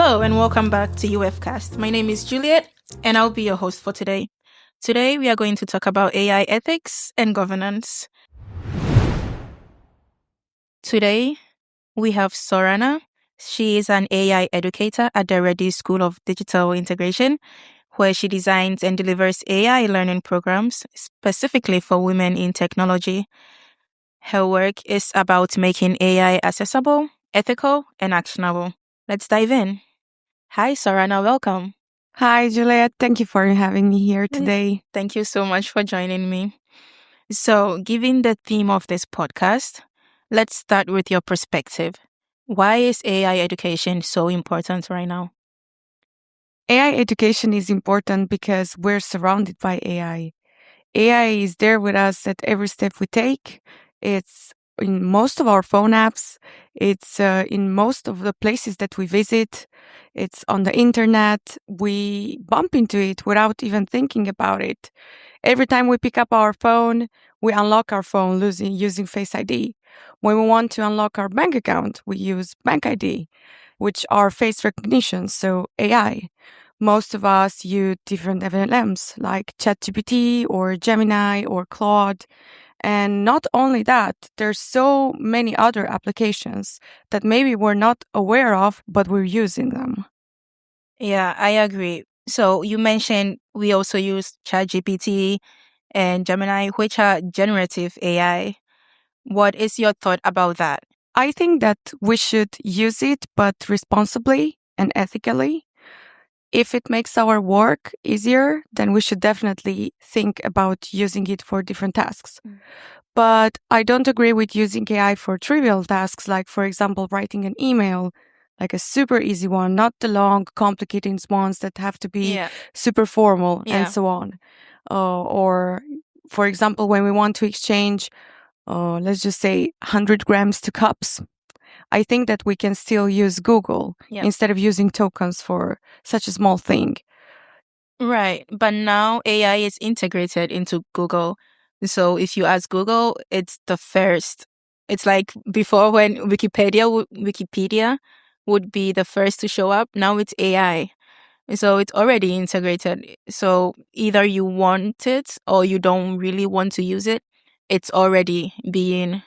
Hello and welcome back to UFcast. My name is Juliet and I'll be your host for today. Today we are going to talk about AI ethics and governance. Today we have Sorana. She is an AI educator at the Reddy School of Digital Integration, where she designs and delivers AI learning programs specifically for women in technology. Her work is about making AI accessible, ethical, and actionable. Let's dive in. Hi, Sorana. Welcome. Hi, Juliet. Thank you for having me here today. Thank you so much for joining me. So, given the theme of this podcast, let's start with your perspective. Why is AI education so important right now? AI education is important because we're surrounded by AI. AI is there with us at every step we take. It's in most of our phone apps. It's in most of the places that we visit. It's on the internet. We bump into it without even thinking about it. Every time we pick up our phone, we unlock our phone using Face ID. When we want to unlock our bank account, we use Bank ID, which are face recognition, so AI. Most of us use different LLMs like ChatGPT or Gemini or Claude. And not only that, there's so many other applications that maybe we're not aware of, but we're using them. Yeah, I agree. So you mentioned we also use ChatGPT and Gemini, which are generative AI. What is your thought about that? I think that we should use it, but responsibly and ethically. If it makes our work easier, then we should definitely think about using it for different tasks. But I don't agree with using AI for trivial tasks, like, for example, writing an email, like a super easy one, not the long, complicated ones that have to be super formal and so on. Or, for example, when we want to exchange, let's just say 100 grams to cups, I think that we can still use Google instead of using tokens for such a small thing. Right. But now AI is integrated into Google. So if you ask Google, it's the first. It's like before when Wikipedia would be the first to show up. Now it's AI. So it's already integrated. So either you want it or you don't really want to use it. It's already being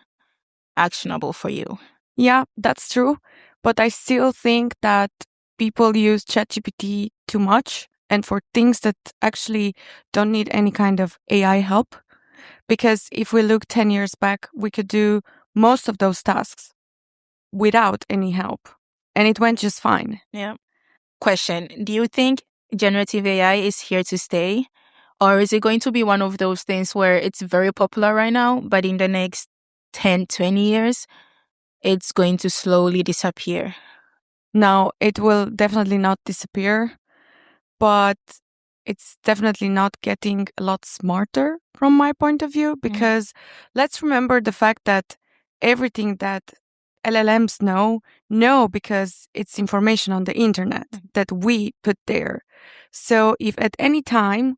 actionable for you. Yeah, that's true. But I still think that people use ChatGPT too much and for things that actually don't need any kind of AI help. Because if we look 10 years back, we could do most of those tasks without any help. And it went just fine. Yeah. Question. Do you think generative AI is here to stay? Or is it going to be one of those things where it's very popular right now, but in the next 10, 20 years, it's going to slowly disappear? Now, it will definitely not disappear, but it's definitely not getting a lot smarter from my point of view, because let's remember the fact that everything that LLMs know because it's information on the internet that we put there. So if at any time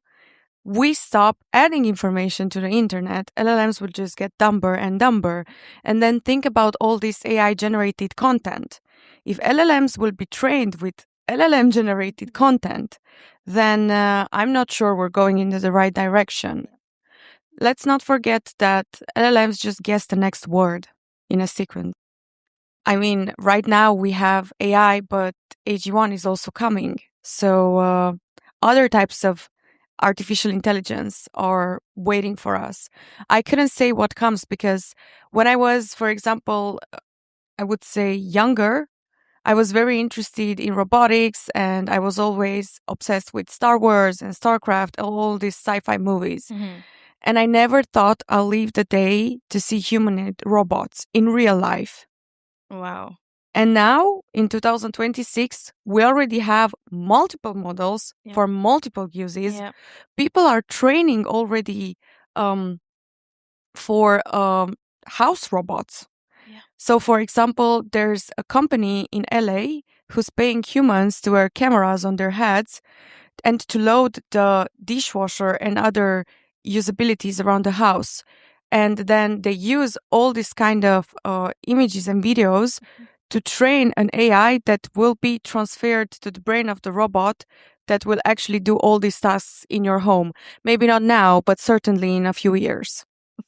we stop adding information to the internet, LLMs will just get dumber and dumber. And then think about all this AI generated content. If LLMs will be trained with LLM generated content, then I'm not sure we're going into the right direction. Let's not forget that LLMs just guess the next word in a sequence. I mean, right now we have AI, but AG1 is also coming. So other types of artificial intelligence are waiting for us. I couldn't say what comes because when I was, for example, I would say younger, I was very interested in robotics and I was always obsessed with Star Wars and StarCraft, all these sci-fi movies. And I never thought I'll leave the day to see humanoid robots in real life. Wow. And now in 2026, we already have multiple models for multiple uses. People are training already for house robots. So, for example, there's a company in LA who's paying humans to wear cameras on their heads and to load the dishwasher and other usabilities around the house. And then they use all these kind of images and videos to train an AI that will be transferred to the brain of the robot that will actually do all these tasks in your home. Maybe not now, but certainly in a few years.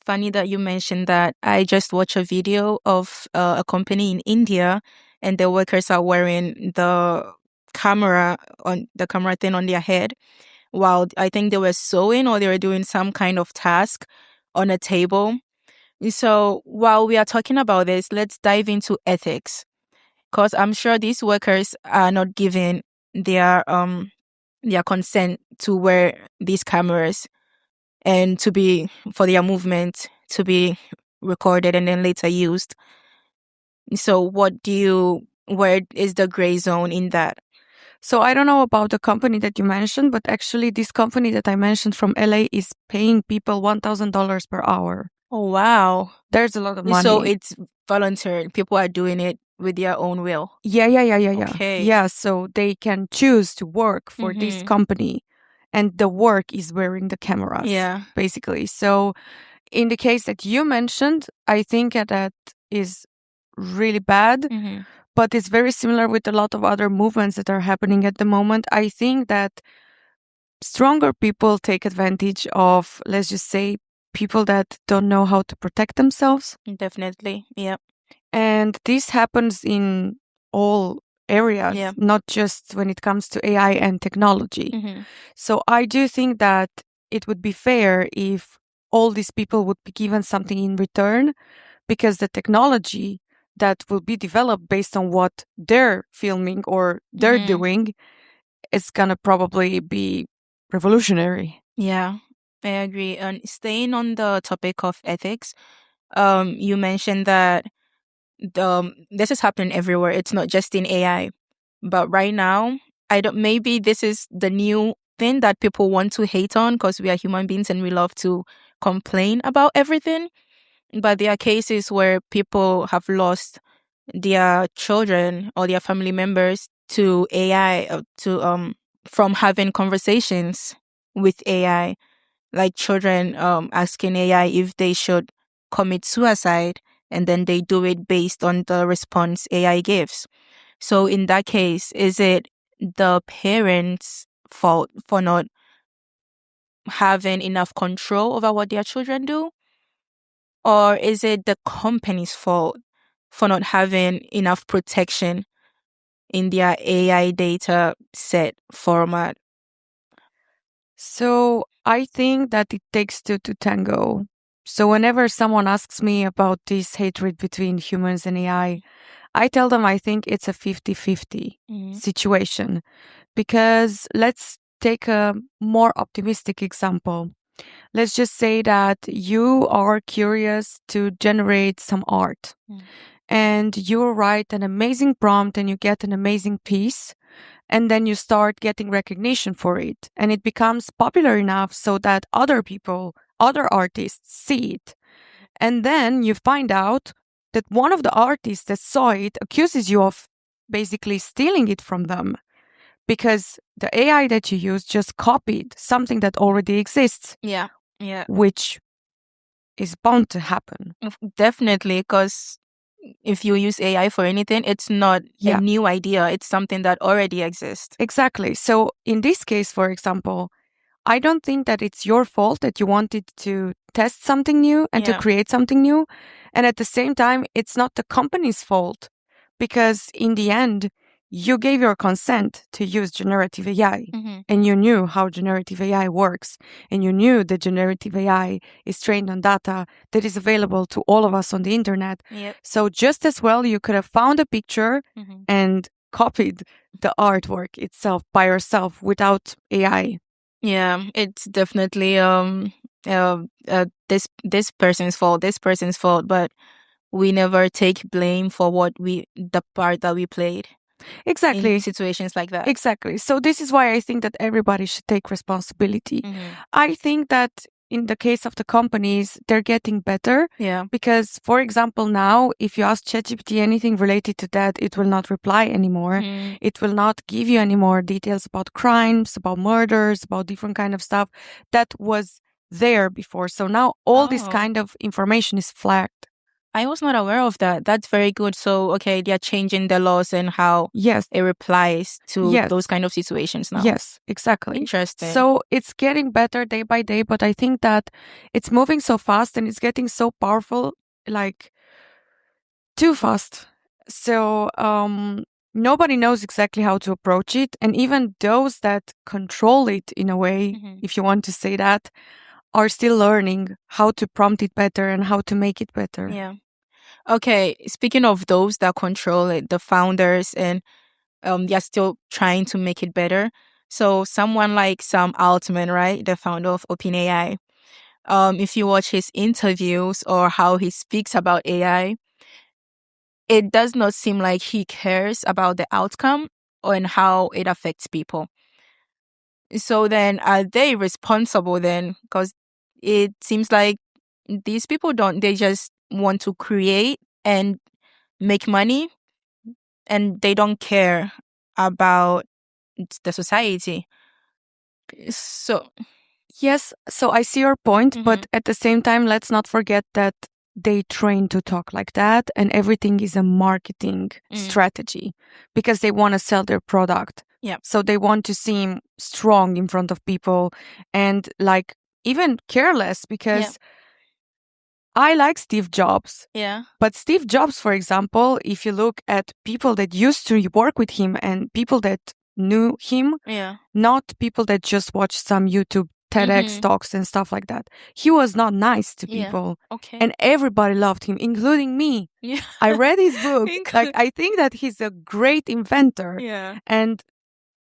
Funny that you mentioned that. I just watched a video of a company in India, and the workers are wearing the camera thing on their head, while I think they were sewing or they were doing some kind of task on a table. So while we are talking about this, let's dive into ethics, because I'm sure these workers are not giving their consent to wear these cameras and to be for their movement to be recorded and then later used. So where is the gray zone in that? So I don't know about the company that you mentioned, but actually this company that I mentioned from LA is paying people $1,000 per hour. Oh, wow. There's a lot of money. So it's voluntary. People are doing it with their own will. Yeah. Okay. Yeah, so they can choose to work for this company and the work is wearing the cameras. Yeah. Basically. So in the case that you mentioned, I think that is really bad. But it's very similar with a lot of other movements that are happening at the moment. I think that stronger people take advantage of, let's just say, people that don't know how to protect themselves. Definitely. Yeah. And this happens in all areas, not just when it comes to AI and technology. So I do think that it would be fair if all these people would be given something in return, because the technology that will be developed based on what they're filming or they're doing is gonna probably be revolutionary. Yeah, I agree. And staying on the topic of ethics, you mentioned that this is happening everywhere. It's not just in AI. But right now, I don't. Maybe this is the new thing that people want to hate on because we are human beings and we love to complain about everything. But there are cases where people have lost their children or their family members to AI, from having conversations with AI, like children asking AI if they should commit suicide, and then they do it based on the response AI gives. So in that case, is it the parents' fault for not having enough control over what their children do? Or is it the company's fault for not having enough protection in their AI data set format? So I think that it takes two to tango. So whenever someone asks me about this hatred between humans and AI, I tell them I think it's a 50-50 situation. Because let's take a more optimistic example. Let's just say that you are curious to generate some art and you write an amazing prompt and you get an amazing piece. And then you start getting recognition for it. And it becomes popular enough so that other people, other artists see it. And then you find out that one of the artists that saw it accuses you of basically stealing it from them, because the AI that you use just copied something that already exists. Yeah. Which is bound to happen. Definitely, because if you use AI for anything, it's not a new idea. It's something that already exists. Exactly. So in this case, for example, I don't think that it's your fault that you wanted to test something new and to create something new. And at the same time, it's not the company's fault, because in the end, you gave your consent to use generative AI and you knew how generative AI works. And you knew that generative AI is trained on data that is available to all of us on the internet. So just as well, you could have found a picture and copied the artwork itself by yourself without AI. Yeah, it's definitely this person's fault, but we never take blame for the part that we played. Exactly. In situations like that. Exactly. So this is why I think that everybody should take responsibility. I think that in the case of the companies, they're getting better. Yeah. Because, for example, now, if you ask ChatGPT anything related to that, it will not reply anymore. It will not give you any more details about crimes, about murders, about different kind of stuff that was there before. So now all this kind of information is flagged. I was not aware of that. That's very good. So, okay, they're changing the laws and how Yes. it replies to Yes. those kind of situations now. Yes, exactly. Interesting. So it's getting better day by day, but I think that it's moving so fast and it's getting so powerful, like too fast. So nobody knows exactly how to approach it. And even those that control it in a way, if you want to say that, are still learning how to prompt it better and how to make it better. Yeah. Okay, speaking of those that control it, the founders, and they're still trying to make it better. So someone like Sam Altman, right, the founder of OpenAI, if you watch his interviews or how he speaks about AI, it does not seem like he cares about the outcome and how it affects people. So then, are they responsible then? Because it seems like these people don't, they just want to create and make money, and they don't care about the society. So, Yes, so I see your point, but at the same time, let's not forget that they train to talk like that, and everything is a marketing strategy because they want to sell their product. yeah. So they want to seem strong in front of people and like even careless because I like Steve Jobs. Yeah. But Steve Jobs, for example, if you look at people that used to work with him and people that knew him, Yeah. not people that just watch some YouTube TEDx talks and stuff like that. He was not nice to people. Okay. And everybody loved him, including me. Yeah. I read his book. Like, I think that he's a great inventor. Yeah. And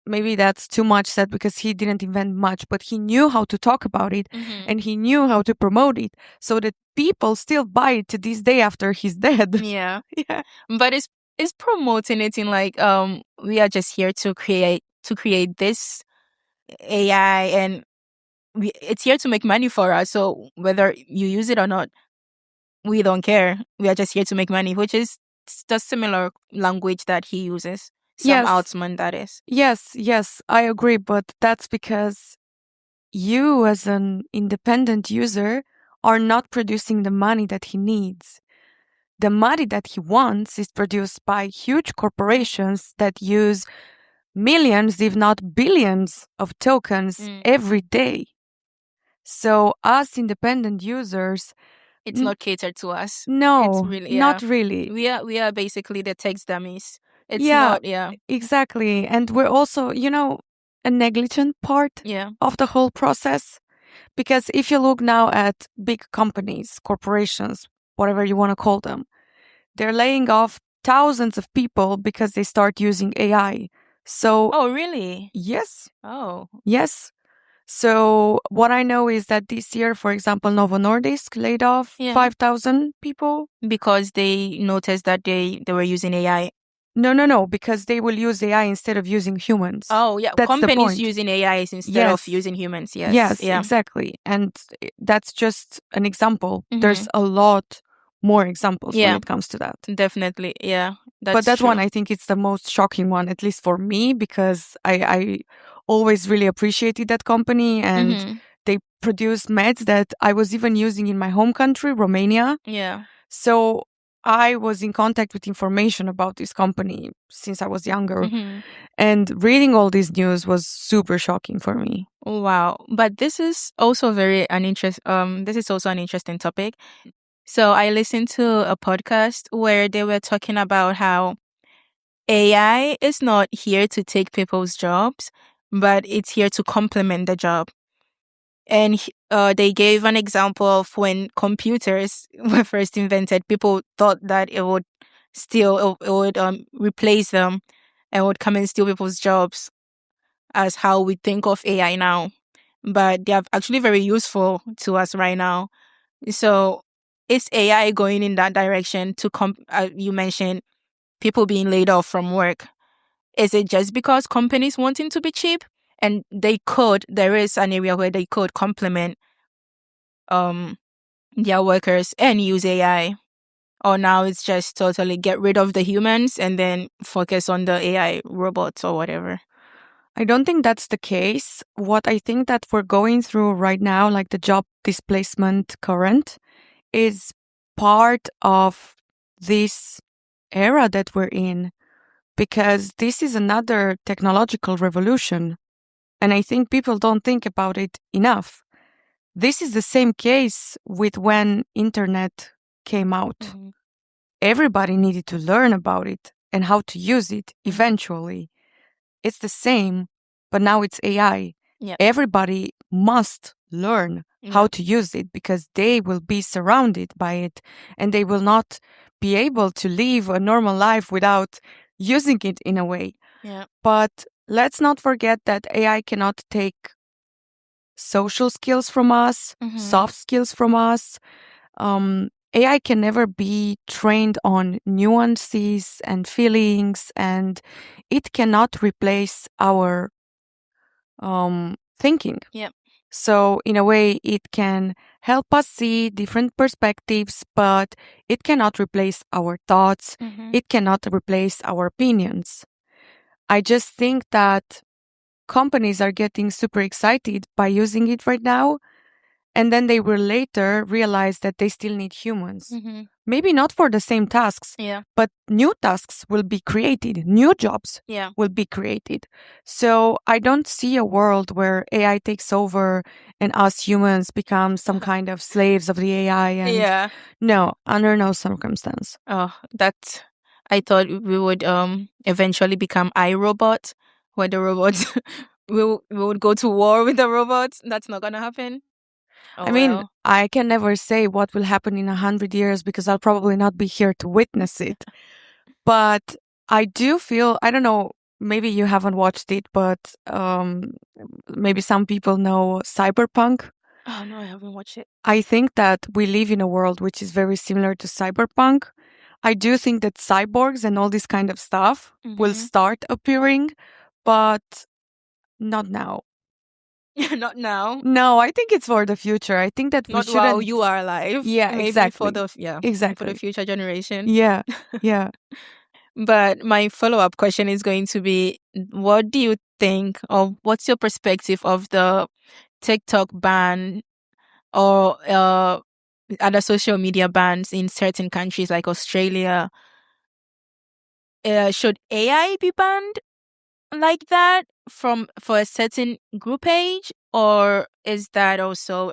maybe that's too much said because he didn't invent much, but he knew how to talk about it and he knew how to promote it so that people still buy it to this day after he's dead. Yeah. Yeah. But it's promoting it in like we are just here to create this AI, and it's here to make money for us. So whether you use it or not, we don't care. We are just here to make money, which is the similar language that he uses. Sam Yes. Altman, that is. Yes, I agree, but that's because you as an independent user are not producing the money that he needs. The money that he wants is produced by huge corporations that use millions, if not billions, of tokens every day. So, us independent users, it's not catered to us. No, it's really, not really. We are basically the text dummies. It's Yeah, not, yeah, exactly. And we're also, a negligent part yeah, of the whole process. Because if you look now at big companies, corporations, whatever you want to call them, they're laying off thousands of people because they start using AI. So, Oh, really? yes, Oh, yes. So, what I know is that this year, for example, Novo Nordisk laid off yeah. 5,000 people. Because they noticed that they were using AI. No, because they will use AI instead of using humans. Oh, yeah. That's the Companies point. using AIs instead of using humans. Yes. Yes, Yeah. exactly. And that's just an example. There's a lot more examples when it comes to that. Definitely. Yeah. But that true. one, I think it's the most shocking one, at least for me, because I always really appreciated that company and they produced meds that I was even using in my home country, Romania. Yeah. So I was in contact with information about this company since I was younger. And reading all this news was super shocking for me. Wow. But this is also this is also an interesting topic. So I listened to a podcast where they were talking about how AI is not here to take people's jobs, but it's here to complement the job. And they gave an example of when computers were first invented. People thought that it would replace them and would come and steal people's jobs, as how we think of AI now. But they are actually very useful to us right now. So is AI going in that direction to you mentioned people being laid off from work? Is it just because companies wanting to be cheap? And there is an area where they could complement their workers and use AI. Or now it's just totally get rid of the humans and then focus on the AI robots or whatever. I don't think that's the case. What I think that we're going through right now, like the job displacement current, is part of this era that we're in, because this is another technological revolution. And I think people don't think about it enough. This is the same case with when internet came out. Mhm. Everybody needed to learn about it and how to use it Mhm. eventually. It's the same, but now it's AI. Yep. Everybody must learn how Yep. to use it because they will be surrounded by it and they will not be able to live a normal life without using it in a way. Yeah. But let's not forget that AI cannot take social skills from us, Mhm. soft skills from us. AI can never be trained on nuances and feelings, and it cannot replace our thinking. Yep. So, in a way, it can help us see different perspectives, but it cannot replace our thoughts. Mhm. It cannot replace our opinions. I just think that companies are getting super excited by using it right now. And then they will later realize that they still need humans. Mhm. Maybe not for the same tasks, Yeah. but new tasks will be created, new jobs Yeah. will be created. So I don't see a world where AI takes over and us humans become some kind of slaves of the AI. And Yeah. no, under no circumstance. Oh, that I thought we would eventually become iRobot, where the robots we would go to war with the robots. That's not gonna happen. I Oh mean, well. I can never say what will happen in 100 years because I'll probably not be here to witness it. But I do feel, I don't know, maybe you haven't watched it, but maybe some people know Cyberpunk. Oh no, I haven't watched it. I think that we live in a world which is very similar to Cyberpunk. I do think that cyborgs and all this kind of stuff will Mhm. start appearing, but not now. Not now. No, I think it's for the future. I think that we Not while shouldn't. you are alive. Yeah, Maybe for exactly. the for the Exactly. future generation. Yeah. Yeah. But my follow-up question is going to be, what do you think, or what's your perspective of the TikTok ban or other social media bans in certain countries like Australia? Should AI be banned like that for a certain group age, or is that also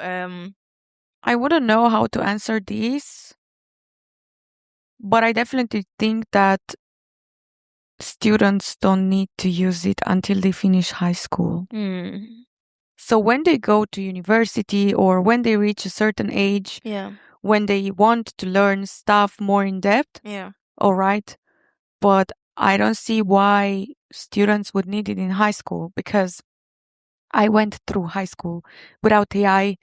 I wouldn't know how to answer this, but I definitely think that students don't need to use it until they finish high school. hmm, So when they go to university or when they reach a certain age, yeah, when they want to learn stuff more in depth, yeah, all right. But I don't see why students would need it in high school because I went through high school without AI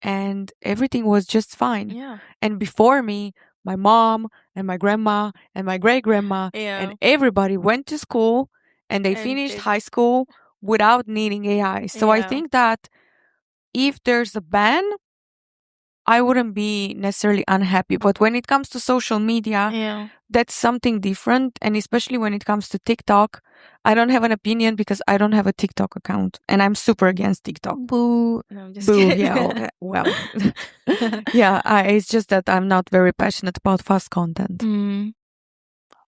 and everything was just fine. yeah, And before me, my mom and my grandma and my great grandma and yeah, everybody went to school and they and finished did, high school without needing AI. So I yeah, think that if there's a ban, I wouldn't be necessarily unhappy. But when it comes to social media, yeah. that's something different. And especially when it comes to TikTok, I don't have an opinion because I don't have a TikTok account and I'm super against TikTok. Boo. No, I'm just Boo. kidding. Yeah. Okay. Well, yeah. It's just that I'm not very passionate about fast content. Mm,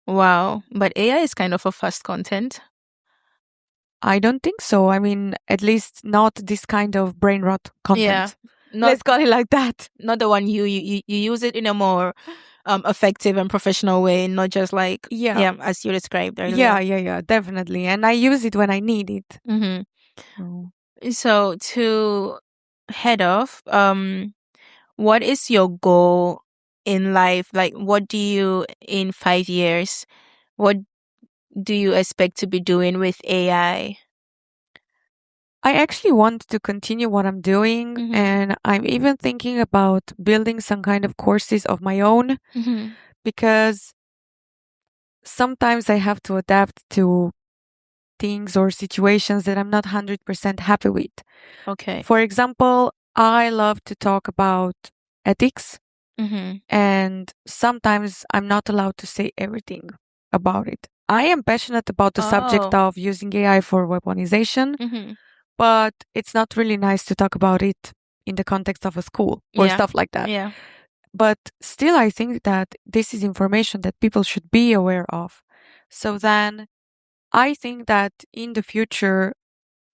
wow. But AI is kind of a fast content. I don't think so. I mean, at least not this kind of brain rot Yeah. content. Not Let's call it like that. not the one you use it in a more effective and professional way, not just like Yeah. yeah, as you described Yeah. earlier. Yeah. Yeah. Definitely. And I use it when I need it. Hmm. So So to head off, what is your goal in life? Like, what do you in 5 years? What do you expect to be doing with AI? I actually want to continue what I'm doing. Mm-hmm. And I'm even thinking about building some kind of courses of my own Mm-hmm. because sometimes I have to adapt to things or situations that I'm not 100% happy with. Okay. For example, I love to talk about ethics, Mm-hmm. and sometimes I'm not allowed to say everything about it. I am passionate about the subject Oh. of using AI for weaponization, Mm-hmm. but it's not really nice to talk about it in the context of a school or Yeah. stuff like that. Yeah. But still, I think that this is information that people should be aware of. So then I think that in the future,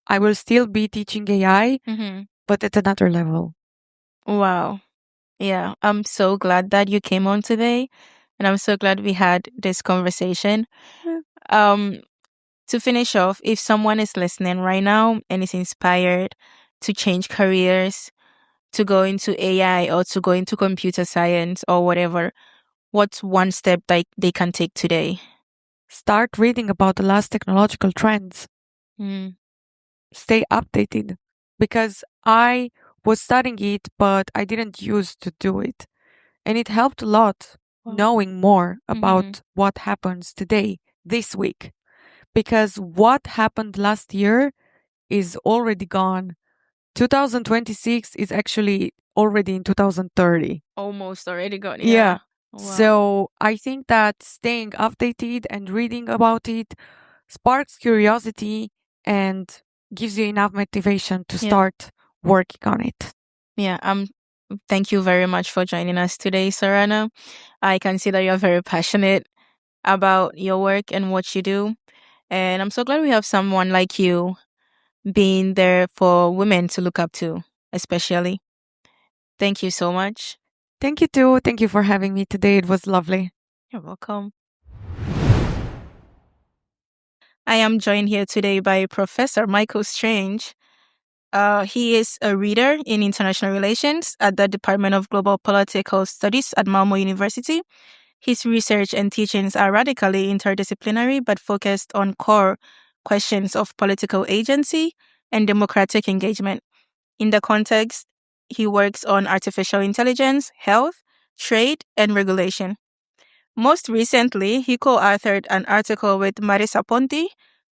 I will still be teaching AI, Mm-hmm. but at another level. Wow. Yeah, I'm so glad that you came on today, and I'm so glad we had this conversation. Yeah. Um, to finish off, if someone is listening right now and is inspired to change careers, to go into AI or to go into computer science or whatever, what's one step that they can take today? Start reading about the last technological trends. Mm. Stay updated because I was studying it, but I didn't use to do it. And it helped a lot Wow. knowing more Mm-hmm. about what happens today, this week. Because what happened last year is already gone. 2026 is actually already in 2030. Almost already gone. Yeah. Yeah. Wow. So I think that staying updated and reading about it sparks curiosity and gives you enough motivation to Yeah. start working on it. Yeah. Thank you very much for joining us today, Sorana. I can see that you're very passionate about your work and what you do. And I'm so glad we have someone like you being there for women to look up to, especially. Thank you so much. Thank you too. Thank you for having me today. It was lovely. You're welcome. I am joined here today by Professor Michael Strange. He is a reader in international relations at the Department of Global Political Studies at Malmo University. His research and teachings are radically interdisciplinary but focused on core questions of political agency and democratic engagement. In the context, he works on artificial intelligence, health, trade, and regulation. Most recently, he co-authored an article with Marisa Ponti,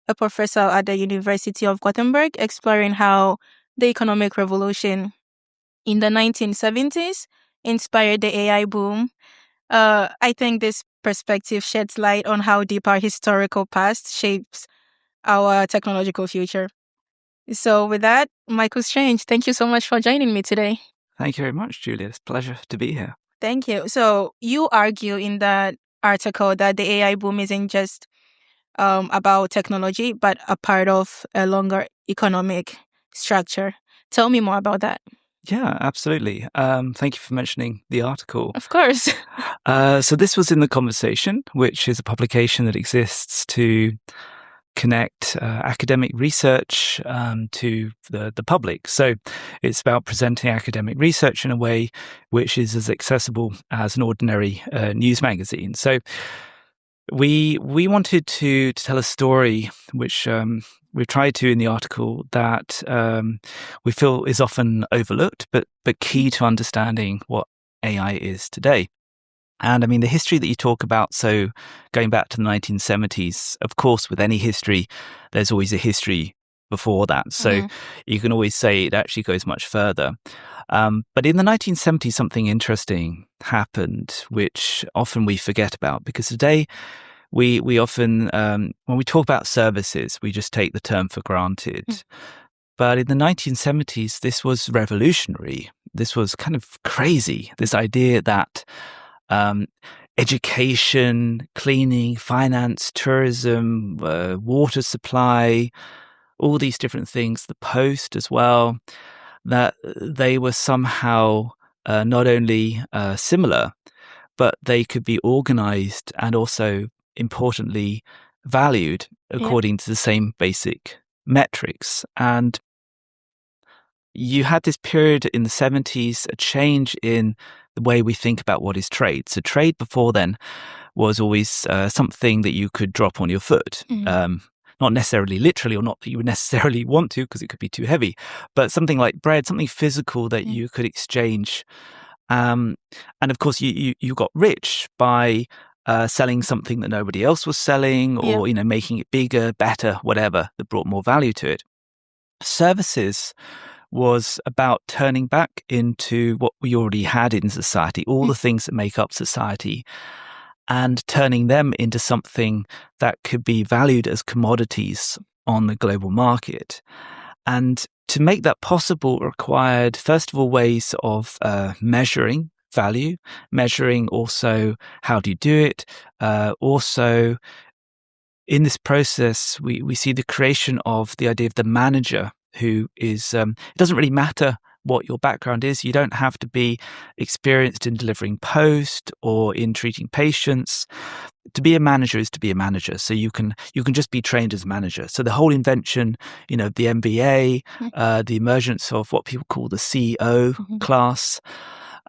a professor at the University of Gothenburg, exploring how the economic revolution in the 1970s inspired the AI boom. I think this perspective sheds light on how deep our historical past shapes our technological future. So, with that, Michael Strange, thank you so much for joining me today. Thank you very much, Julia. It's a pleasure to be here. Thank you. So, you argue in that article that the AI boom isn't just about technology, but a part of a longer economic structure. Tell me more about that. Yeah, absolutely. Thank you for mentioning the article. Of course. So this was in The Conversation, which is a publication that exists to connect academic research to the public. So it's about presenting academic research in a way which is as accessible as an ordinary news magazine. So we wanted to tell a story which we've tried to in the article that we feel is often overlooked, but key to understanding what AI is today. And I mean, the history that you talk about, so going back to the 1970s, of course, with any history, there's always a history before that. So you can always say it actually goes much further. But in the 1970s, something interesting happened, which often we forget about, because today we often, when we talk about services, we just take the term for granted. But in the 1970s, this was revolutionary. This was kind of crazy, this idea that education, cleaning, finance, tourism, water supply, all these different things, the post as well, that they were somehow not only similar, but they could be organized and also, importantly, valued according to the same basic metrics. And you had this period in the 70s, a change in the way we think about what is trade. So trade before then was always something that you could drop on your foot. Not necessarily literally, or not that you would necessarily want to, because it could be too heavy, but something like bread, something physical that you could exchange. And of course, you got rich by selling something that nobody else was selling, or making it bigger, better, whatever that brought more value to it. Services was about turning back into what we already had in society, all the things that make up society, and turning them into something that could be valued as commodities on the global market. And to make that possible required, first of all, ways of measuring value, measuring also how do you do it. Also, in this process, we see the creation of the idea of the manager, who is, it doesn't really matter what your background is. You don't have to be experienced in delivering post or in treating patients. To be a manager is to be a manager. So you can just be trained as a manager. So the whole invention, the MBA, the emergence of what people call the CEO class,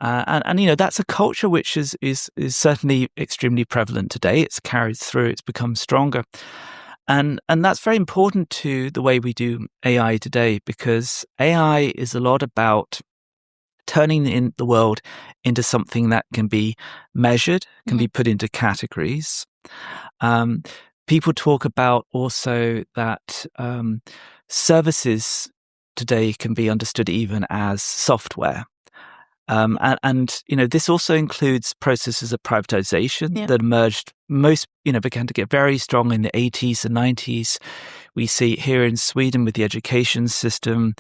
and that's a culture which is certainly extremely prevalent today. It's carried through. It's become stronger. And that's very important to the way we do AI today, because AI is a lot about turning in the world into something that can be measured, can be put into categories. People talk about also that services today can be understood even as software. And this also includes processes of privatization that emerged began to get very strong in the 80s and 90s. We see here in Sweden with the education system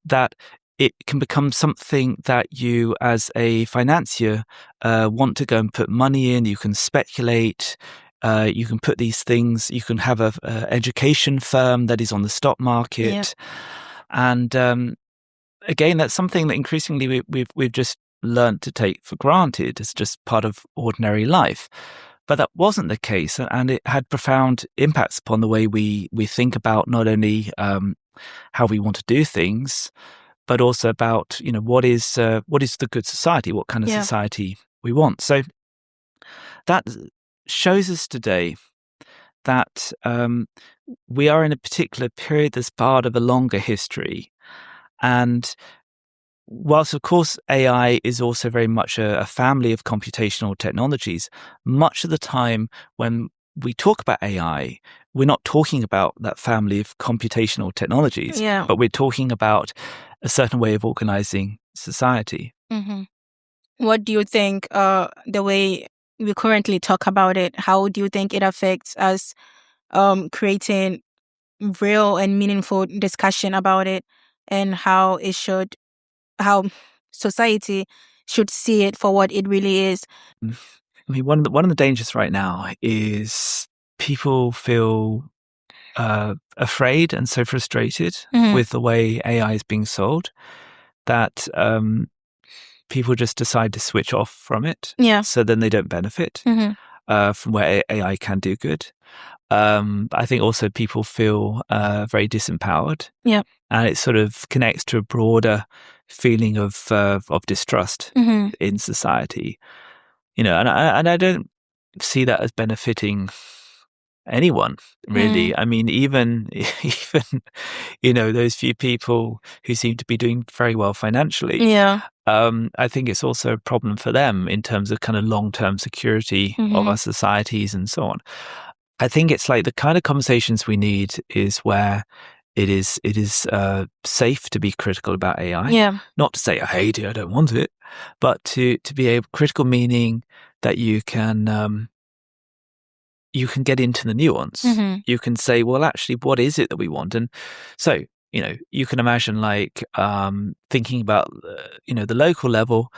that it can become something that you, as a financier, want to go and put money in. You can speculate. You can put these things. You can have a education firm that is on the stock market, and again, that's something that increasingly we've just learned to take for granted. It's just part of ordinary life. But that wasn't the case, and it had profound impacts upon the way we think about not only how we want to do things, but also about what is the good society, what kind of society we want. So that shows us today that we are in a particular period that's part of a longer history. And whilst, of course, AI is also very much a family of computational technologies, much of the time when we talk about AI, we're not talking about that family of computational technologies, but we're talking about a certain way of organizing society. What do you think, the way we currently talk about it, how do you think it affects us creating real and meaningful discussion about it, and how society should see it for what it really is? I mean, one of the dangers right now is people feel afraid and so frustrated with the way AI is being sold that people just decide to switch off from it. So then they don't benefit from where AI can do good. I think also people feel very disempowered. And it sort of connects to a broader feeling of distrust in society. And I don't see that as benefiting anyone, really. I mean, even those few people who seem to be doing very well financially. I think it's also a problem for them in terms of kind of long-term security of our societies and so on. I think it's like the kind of conversations we need is where it is safe to be critical about AI. Not to say I hate it, I don't want it, but to be a critical, meaning that you can get into the nuance. You can say, well, actually, what is it that we want? And so, you can imagine like thinking about, the local level.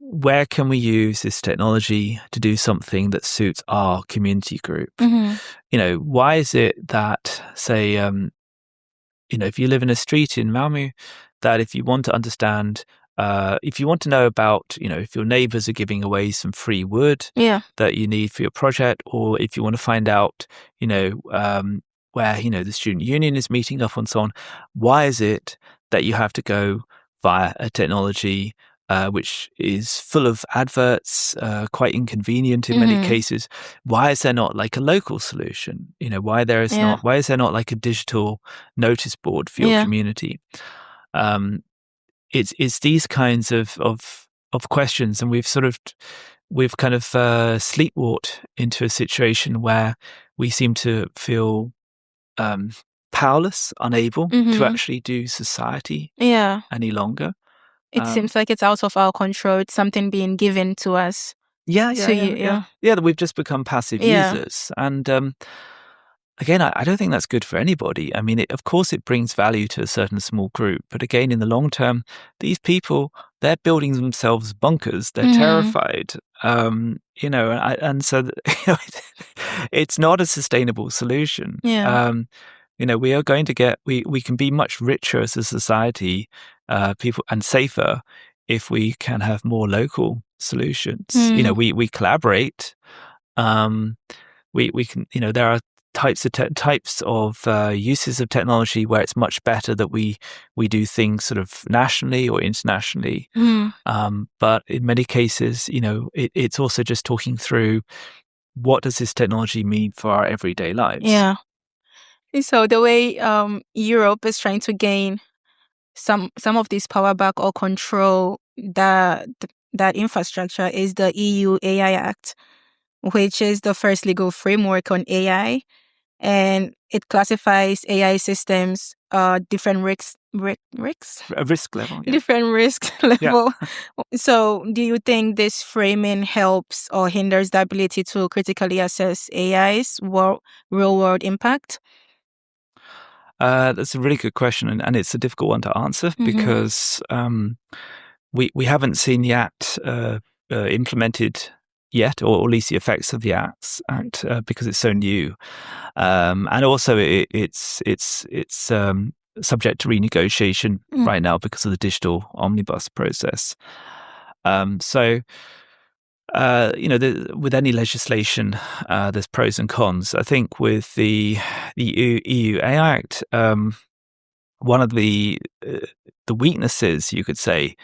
Where can we use this technology to do something that suits our community group? Why is it that, say, if you live in a street in Malmö, that if you want to understand, if you want to know about, if your neighbors are giving away some free wood that you need for your project, or if you want to find out, where, the student union is meeting up and so on, why is it that you have to go via a technology which is full of adverts, quite inconvenient in many cases? Why is there not like a local solution? Why is there not like a digital notice board for your community? It's these kinds of questions, and we've kind of sleepwalked into a situation where we seem to feel powerless, unable to actually do society any longer. It seems like it's out of our control. It's something being given to us. That we've just become passive users. And again, I don't think that's good for anybody. I mean, of course, it brings value to a certain small group. But again, in the long term, these people they're building themselves bunkers. They're terrified. And so it's not a sustainable solution. Yeah. We are going to we can be much richer as a society, people, and safer if we can have more local solutions. We collaborate. We can, there are types of uses of technology where it's much better that we do things sort of nationally or internationally. But in many cases, it's also just talking through what does this technology mean for our everyday lives. Yeah. So the way Europe is trying to gain some of this power back or control that infrastructure is the EU AI Act, which is the first legal framework on AI, and it classifies AI systems different risk level, yeah. different risk level. Yeah. So do you think this framing helps or hinders the ability to critically assess AI's real world impact? That's a really good question, and it's a difficult one to answer because we haven't seen the Act implemented yet, or at least the effects of the Act because it's so new, and also it's subject to renegotiation right now because of the digital omnibus process. With any legislation, there's pros and cons. I think with the EU AI Act, one of the weaknesses, you could say,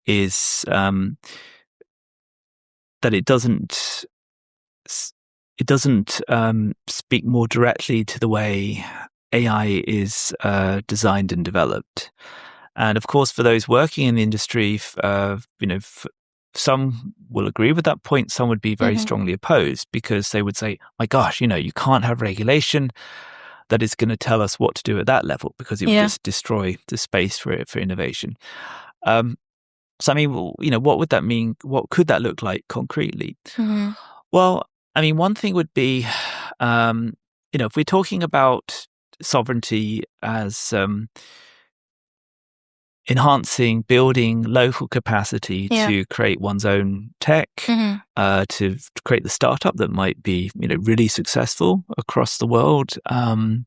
is that it doesn't speak more directly to the way AI is designed and developed. And of course, for those working in the industry, some will agree with that point. Some would be very strongly opposed because they would say, my gosh, you can't have regulation that is going to tell us what to do at that level because it would just destroy the space for innovation. So, I mean, what would that mean? What could that look like concretely? Well, I mean, one thing would be, if we're talking about sovereignty as building local capacity to create one's own tech, to create the startup that might be, really successful across the world. All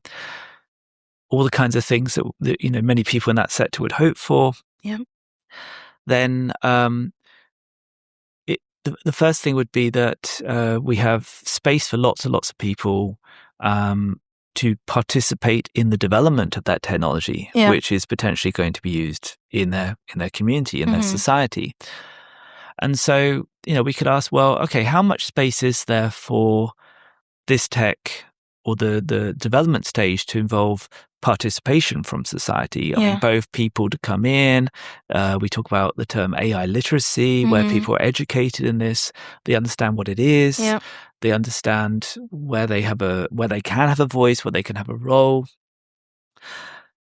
the kinds of things that many people in that sector would hope for. Yeah. Then the first thing would be that we have space for lots and lots of people to participate in the development of that technology, which is potentially going to be used in their community, in their society. And so, we could ask, well, okay, how much space is there for this tech or the development stage to involve participation from society? I mean, both people to come in. We talk about the term AI literacy, where people are educated in this. They understand what it is. Yep. They understand where they can have a voice, where they can have a role.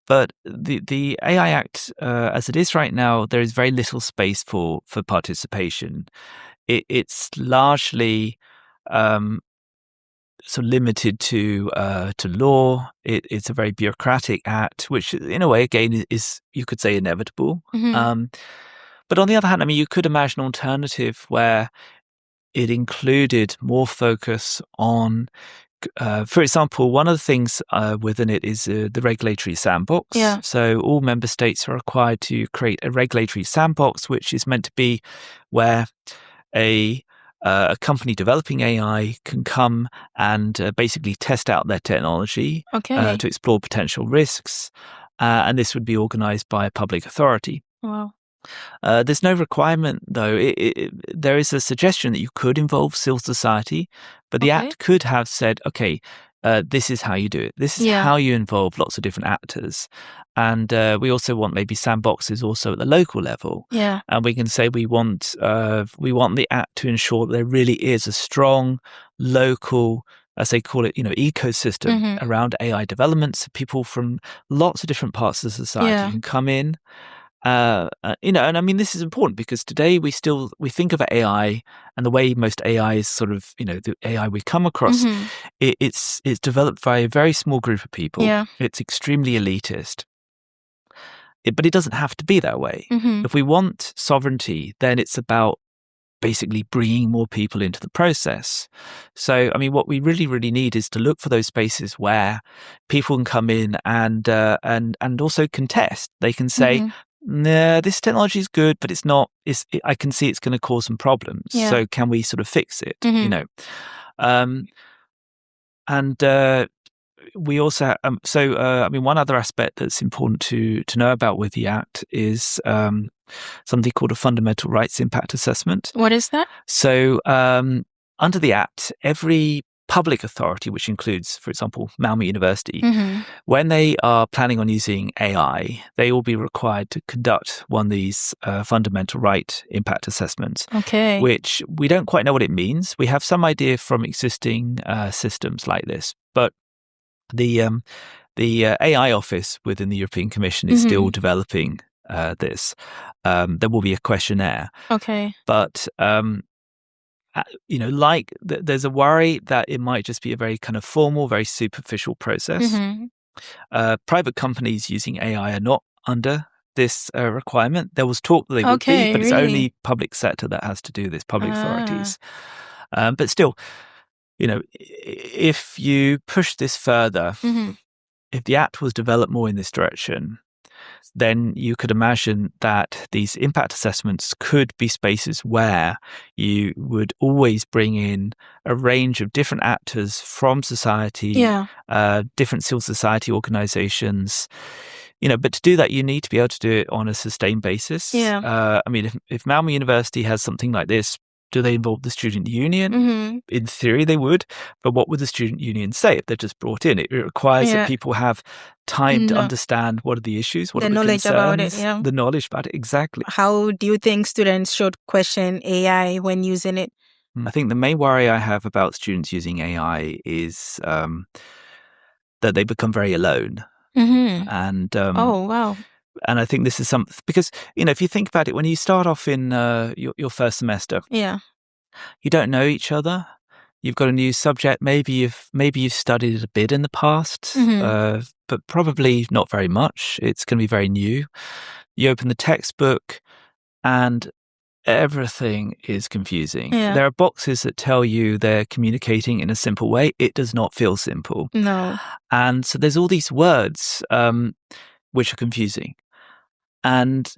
But the AI Act, as it is right now, there is very little space for participation. It's largely so limited to law. It's a very bureaucratic act, which in a way, again, is, you could say, inevitable. But on the other hand, I mean, you could imagine an alternative where it included more focus on, for example, one of the things within it is the regulatory sandbox. Yeah. So all member states are required to create a regulatory sandbox, which is meant to be where a company developing AI can come and basically test out their technology to explore potential risks. And this would be organized by a public authority. Wow. There's no requirement, though. There is a suggestion that you could involve civil society, but the Act could have said, okay, this is how you do it. This is how you involve lots of different actors. And we also want maybe sandboxes also at the local level. Yeah. And we can say we want the Act to ensure that there really is a strong local, as they call it, ecosystem around AI development. So people from lots of different parts of society can come in. And I mean, this is important because today we think of AI, and the way most AI is sort of, the AI we come across, it's developed by a very small group of people. Yeah. It's extremely elitist. But it doesn't have to be that way. If we want sovereignty, then it's about basically bringing more people into the process. So, I mean, what we really, really need is to look for those spaces where people can come in and also contest. They can say, nah, this technology is good, but I can see it's going to cause some problems. Yeah. So can we sort of fix it, we also, I mean, one other aspect that's important to know about with the Act is something called a fundamental rights impact assessment. What is that? So under the Act, every public authority, which includes, for example, Malmö University, when they are planning on using AI, they will be required to conduct one of these fundamental right impact assessments, which we don't quite know what it means. We have some idea from existing systems like this, but the AI office within the European Commission is still developing this. There will be a questionnaire. But there's a worry that it might just be a very kind of formal, very superficial process. Private companies using AI are not under this requirement. There was talk that they would be, but it's only public sector that has to do this, public authorities. But still, if you push this further, if the Act was developed more in this direction, then you could imagine that these impact assessments could be spaces where you would always bring in a range of different actors from society, different civil society organizations. But to do that, you need to be able to do it on a sustained basis. I mean, if Malmö University has something like this, do they involve the student union? In theory, they would. But what would the student union say if they're just brought in? It requires that people have time to understand what are the issues, what are the knowledge concerns, about it, the knowledge about it. Exactly. How do you think students should question AI when using it? I think the main worry I have about students using AI is that they become very alone. And and I think this is something, because, if you think about it, when you start off in your first semester, you don't know each other. You've got a new subject. Maybe you've studied it a bit in the past, but probably not very much. It's going to be very new. You open the textbook and everything is confusing. There are boxes that tell you they're communicating in a simple way. It does not feel simple. No. And so there's all these words which are confusing. And,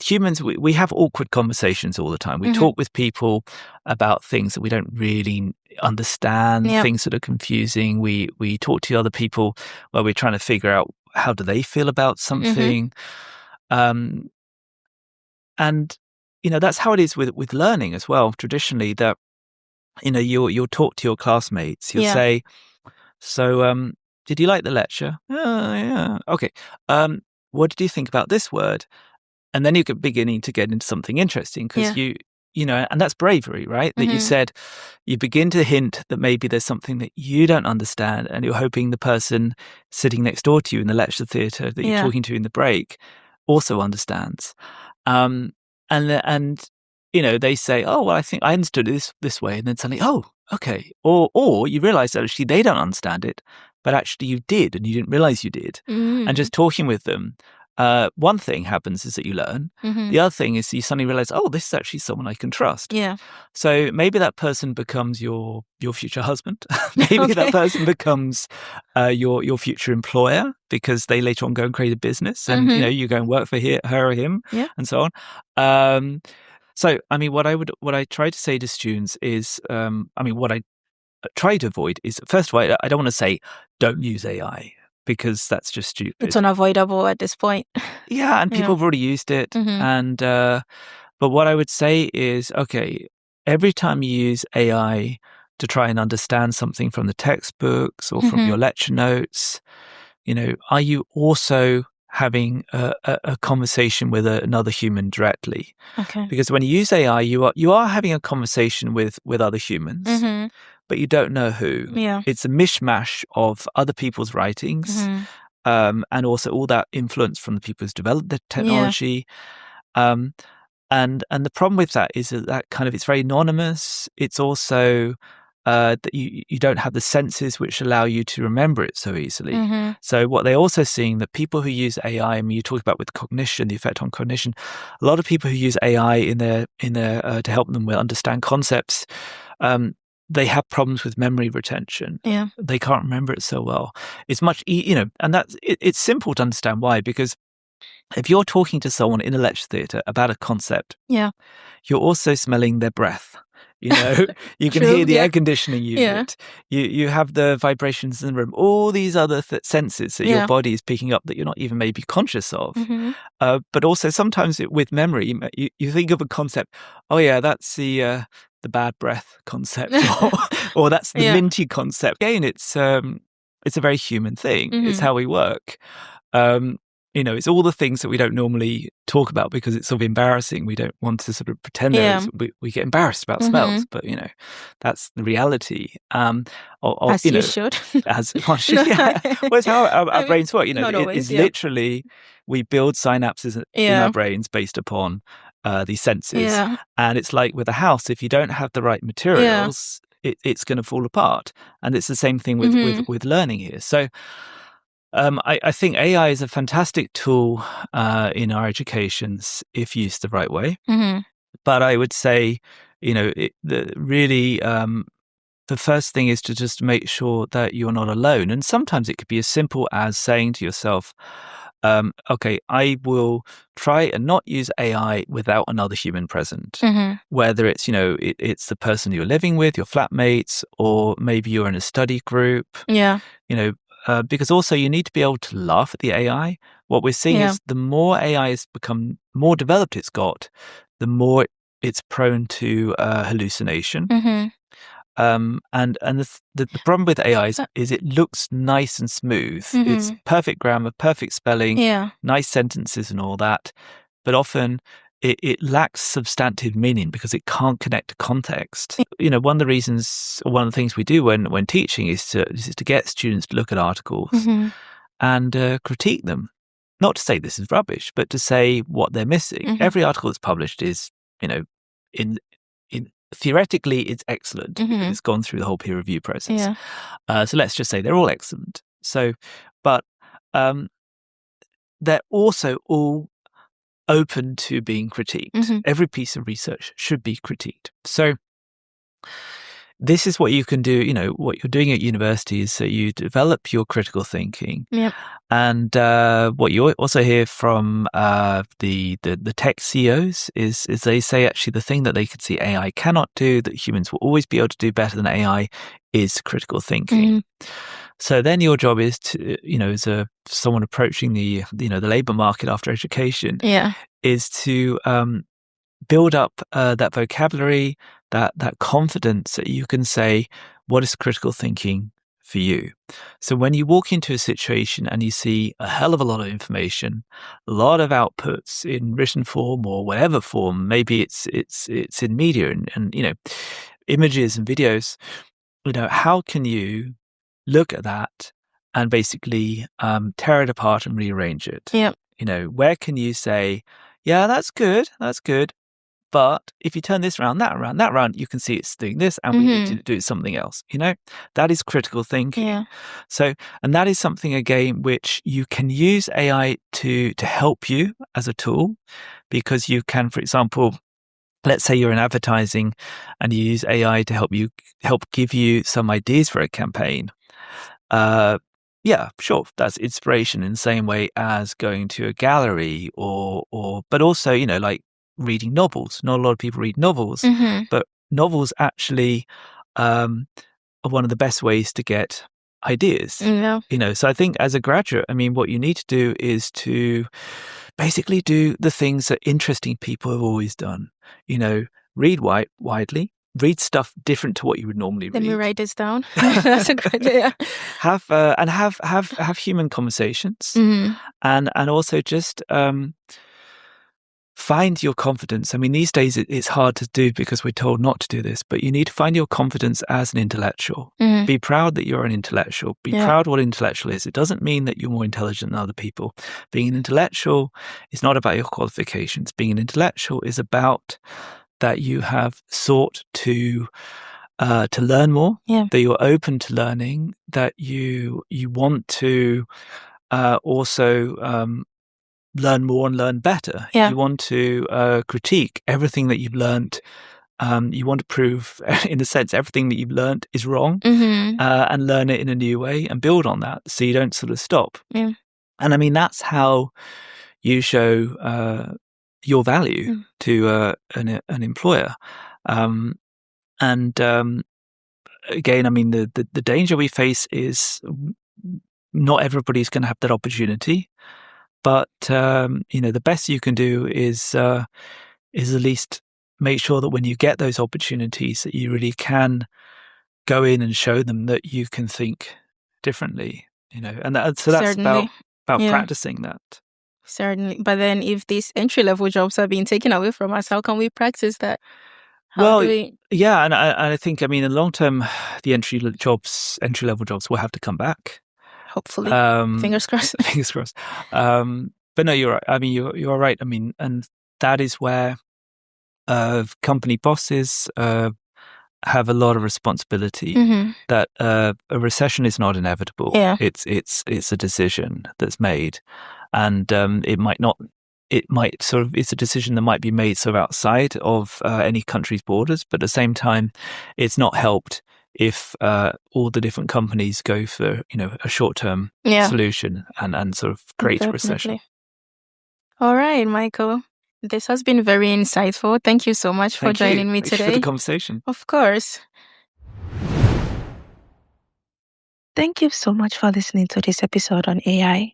humans, we have awkward conversations all the time. We talk with people about things that we don't really understand, things that are confusing. We talk to other people where we're trying to figure out how do they feel about something. And, that's how it is with learning as well. Traditionally, that, you'll talk to your classmates. You'll say, so, did you like the lecture? Oh, yeah. Okay. What did you think about this word? And then you're beginning to get into something interesting because and that's bravery, right? That you begin to hint that maybe there's something that you don't understand and you're hoping the person sitting next door to you in the lecture theatre that you're talking to in the break also understands. And they say, oh, well, I think I understood it this way. And then suddenly, oh, okay. Or you realize that actually they don't understand it, but actually you did and you didn't realize you did. And just talking with them, one thing happens is that you learn. The other thing is you suddenly realize, oh, this is actually someone I can trust. So maybe that person becomes your future husband. Maybe that person becomes your future employer because they later on go and create a business and you go and work for her or him and so on. So I mean, what I try to say to students is, what I try to avoid is, first of all, I don't want to say don't use AI because that's just stupid. It's unavoidable at this point. Yeah, and people have already used it. And but what I would say is, okay, every time you use AI to try and understand something from the textbooks or from your lecture notes, are you also having a conversation with another human directly? Because when you use AI, you are having a conversation with other humans, but you don't know who. It's a mishmash of other people's writings, and also all that influence from the people who's developed the technology. And the problem with that is that kind of, it's very anonymous. It's also that you don't have the senses which allow you to remember it so easily. Mm-hmm. So what they're also seeing, that people who use AI, I mean, you talk about with cognition, the effect on cognition, a lot of people who use AI in their to help them with understand concepts, they have problems with memory retention. Yeah. They can't remember it so well. It's much, and that's it's simple to understand why, because if you're talking to someone in a lecture theatre about a concept, Yeah. you're also smelling their breath. You can True, hear the yeah. air conditioning unit. You have the vibrations in the room, all these other senses that your body is picking up that you're not even maybe conscious of. Mm-hmm. But also sometimes with memory, you think of a concept. Oh yeah, that's the bad breath concept, or that's the minty concept. Again, it's a very human thing. Mm-hmm. It's how we work. It's all the things that we don't normally talk about because it's sort of embarrassing. We don't want to sort of pretend we get embarrassed about smells, but that's the reality. As you should. As one should. Yeah. Well, it's how our brains work. It's literally we build synapses in our brains based upon these senses. Yeah. And it's like with a house, if you don't have the right materials, it's going to fall apart. And it's the same thing with learning here. So I think AI is a fantastic tool in our educations if used the right way. Mm-hmm. But I would say, the first thing is to just make sure that you're not alone. And sometimes it could be as simple as saying to yourself, okay, I will try and not use AI without another human present. Mm-hmm. Whether it's, it's the person you're living with, your flatmates, or maybe you're in a study group. Yeah. Because also you need to be able to laugh at the AI. What we're seeing is the more AI has become more developed it's got, the more it's prone to hallucination. Mm-hmm. And the problem with AI is it looks nice and smooth. Mm-hmm. It's perfect grammar, perfect spelling, Yeah. nice sentences and all that. But often it lacks substantive meaning because it can't connect to context. One of the things we do when teaching is to get students to look at articles and critique them. Not to say this is rubbish, but to say what they're missing. Mm-hmm. Every article that's published is, in theoretically it's excellent because it's gone through the whole peer review process. Yeah. So let's just say they're all excellent. So, but they're also all open to being critiqued. Mm-hmm. Every piece of research should be critiqued. So this is what you can do. What you're doing at university is that you develop your critical thinking. Yep. And what you also hear from the tech CEOs is they say actually the thing that they could see AI cannot do, that humans will always be able to do better than AI, is critical thinking. Mm-hmm. So then your job is to, as someone approaching the labor market after education, is to build up that vocabulary, that confidence that you can say, what is critical thinking for you? So when you walk into a situation and you see a hell of a lot of information, a lot of outputs in written form or whatever form, maybe it's in media and images and videos, how can you look at that and basically tear it apart and rearrange it? Yep. Where can you say, yeah, that's good. But if you turn this around, that around, you can see it's doing this, and we need to do something else. That is critical thinking. Yeah. So, and that is something again which you can use AI to help you as a tool, because you can, for example, let's say you're in advertising and you use AI to help give you some ideas for a campaign. Yeah, sure, that's inspiration in the same way as going to a gallery but also, like reading novels. Not a lot of people read novels, but novels actually are one of the best ways to get ideas. Yeah. So I think as a graduate, what you need to do is to basically do the things that interesting people have always done. Read widely, read stuff different to what you would normally read. Let me write this down. That's a good idea. Have human conversations, and also just find your confidence. These days it's hard to do because we're told not to do this, but you need to find your confidence as an intellectual. Be proud that you're an intellectual. Be proud what intellectual is. It doesn't mean that you're more intelligent than other people. Being an intellectual is not about your qualifications. Being an intellectual is about that you have sought to to learn more, Yeah. that you're open to learning, that you want to also learn more and learn better. Yeah. You want to critique everything that you've learned. You want to prove, in a sense, everything that you've learned is wrong, and learn it in a new way and build on that, so you don't sort of stop. Yeah. And I mean, that's how you show your value to an employer. Again, I mean, the danger we face is not everybody's going to have that opportunity, but the best you can do is at least make sure that when you get those opportunities, that you really can go in and show them that you can think differently. And so that's Certainly. about Yeah. practicing that. Certainly. But then if these entry-level jobs are being taken away from us, how can we practice that? Yeah, and I think, I mean, in the long term, the entry-level jobs will have to come back. Hopefully. Fingers crossed. Fingers crossed. But no, you're right. I mean, you're right. I mean, and that is where company bosses have a lot of responsibility. That a recession is not inevitable. Yeah. It's a decision that's made, and it's a decision that might be made sort of outside of any country's borders, but at the same time, it's not helped if all the different companies go for a short-term solution and sort of create a recession. All right, Michael. This has been very insightful. Thank you so much for joining me today. Thank you for the conversation. Of course. Thank you so much for listening to this episode on AI.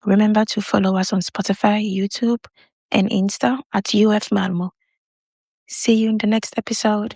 Remember to follow us on Spotify, YouTube, and Insta at UF Malmo. See you in the next episode.